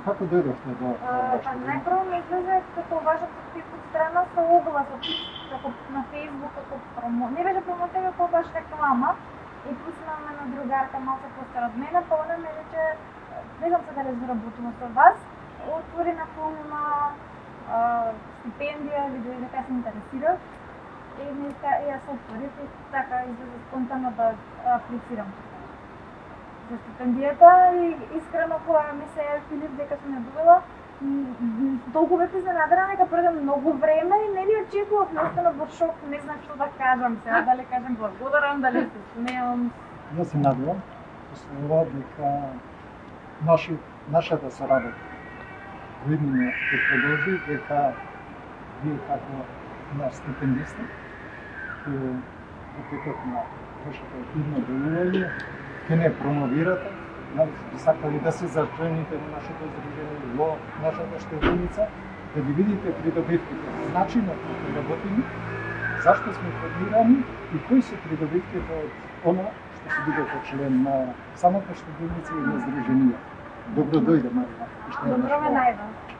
Како дојдовте до Па најпрво ми излезе како важен тип од страна со огласот, како на Facebook, како не беше промоција, како баш реклама. И пуснаме на другарка малку постара од мене, па она ме рече, не знам се дали заработува со вас, отвори на форма стипендија, види дека се интересирав. И јас се отворив и така излезе спонтано да аплицирам за стипендијата и искрено кога ми се јави Филип дека сум ја добила, толку бев изненадена дека пројде многу време и не ни очекував, не останав во шок, не знам што да кажам сега, дали кажам благодарам, дали се смеам. Јас се надевам после ова дека нашата соработа во иднина ќе продолжи, дека вие како наш стипендисти во текот на вашето идно делување ќе не промовирате, би сакали да се зачлените во нашето здружение, во нашата штединица, да ги видите придобивките, начинот на кој работиме, зашто сме формирани и кои се придобивките од она што се бидете член на самата штединица и на здружение. Добро дојде, Марија. Добро ме најдов.